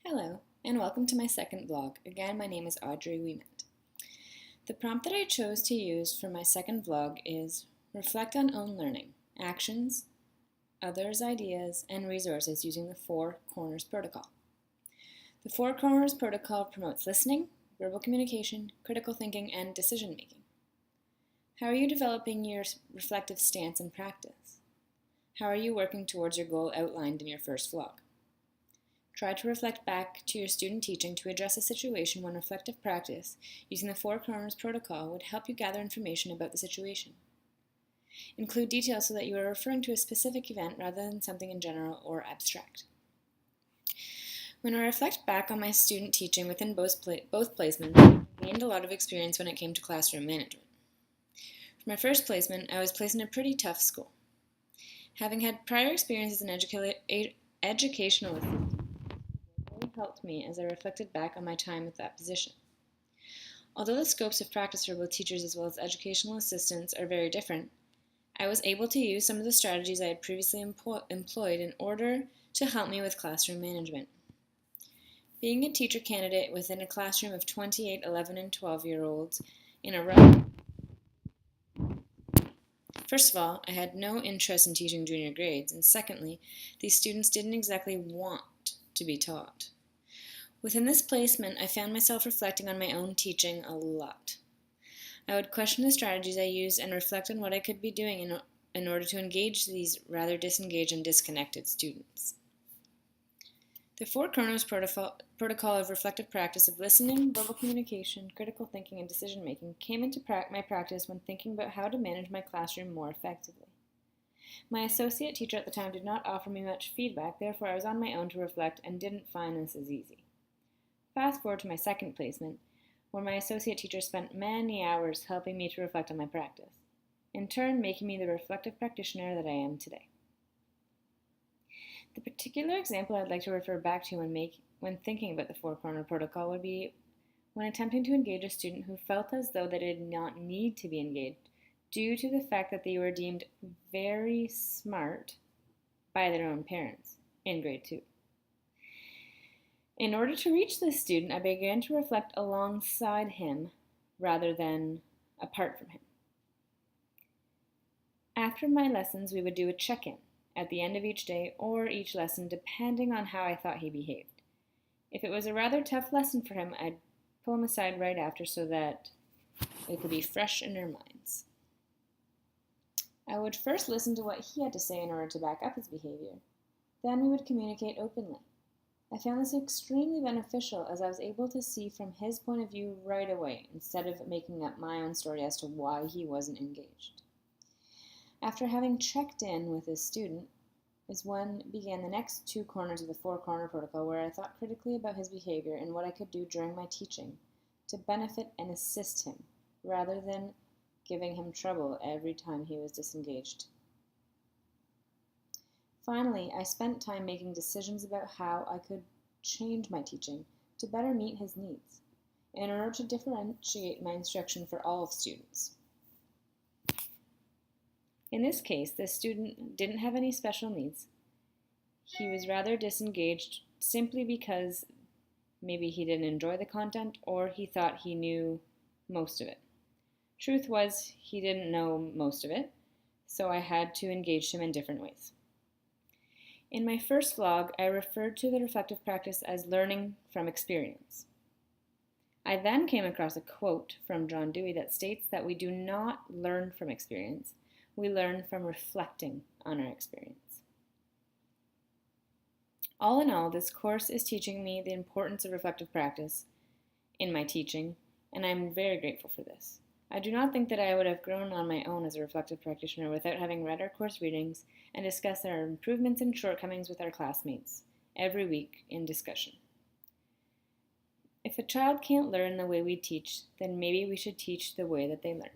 Hello, and welcome to my second vlog. Again, my name is Audrey Wiement. The prompt that I chose to use for my second vlog is reflect on own learning, actions, others' ideas, and resources using the Four Corners Protocol. The Four Corners Protocol promotes listening, verbal communication, critical thinking, and decision making. How are you developing your reflective stance in practice? How are you working towards your goal outlined in your first vlog? Try to reflect back to your student teaching to address a situation when reflective practice using the Four Corners Protocol would help you gather information about the situation. Include details so that you are referring to a specific event rather than something in general or abstract. When I reflect back on my student teaching within both placements, I gained a lot of experience when it came to classroom management. For my first placement, I was placed in a pretty tough school. Having had prior experience as an educational assistant, helped me as I reflected back on my time with that position. Although the scopes of practice for both teachers as well as educational assistants are very different, I was able to use some of the strategies I had previously employed in order to help me with classroom management. Being a teacher candidate within a classroom of 28, 11, and 12-year-olds in a row. First of all, I had no interest in teaching junior grades, and secondly, these students didn't exactly want to be taught. Within this placement, I found myself reflecting on my own teaching a lot. I would question the strategies I used and reflect on what I could be doing in order to engage these rather disengaged and disconnected students. The Four Corners Protocol of reflective practice of listening, verbal communication, critical thinking, and decision-making came into my practice when thinking about how to manage my classroom more effectively. My associate teacher at the time did not offer me much feedback, therefore I was on my own to reflect and didn't find this as easy. Fast forward to my second placement, where my associate teacher spent many hours helping me to reflect on my practice, in turn making me the reflective practitioner that I am today. The particular example I'd like to refer back to when thinking about the Four Corner Protocol would be when attempting to engage a student who felt as though they did not need to be engaged due to the fact that they were deemed very smart by their own parents in grade 2. In order to reach this student, I began to reflect alongside him rather than apart from him. After my lessons, we would do a check-in at the end of each day or each lesson, depending on how I thought he behaved. If it was a rather tough lesson for him, I'd pull him aside right after so that it could be fresh in our minds. I would first listen to what he had to say in order to back up his behavior. Then we would communicate openly. I found this extremely beneficial as I was able to see from his point of view right away instead of making up my own story as to why he wasn't engaged. After having checked in with his student is when began the next two corners of the Four Corner Protocol, where I thought critically about his behavior and what I could do during my teaching to benefit and assist him rather than giving him trouble every time he was disengaged. Finally, I spent time making decisions about how I could change my teaching to better meet his needs in order to differentiate my instruction for all students. In this case, the student didn't have any special needs. He was rather disengaged simply because maybe he didn't enjoy the content or he thought he knew most of it. Truth was, he didn't know most of it, so I had to engage him in different ways. In my first vlog, I referred to the reflective practice as learning from experience. I then came across a quote from John Dewey that states that we do not learn from experience, we learn from reflecting on our experience. All in all, this course is teaching me the importance of reflective practice in my teaching, and I'm very grateful for this. I do not think that I would have grown on my own as a reflective practitioner without having read our course readings and discussed our improvements and shortcomings with our classmates every week in discussion. If a child can't learn the way we teach, then maybe we should teach the way that they learn.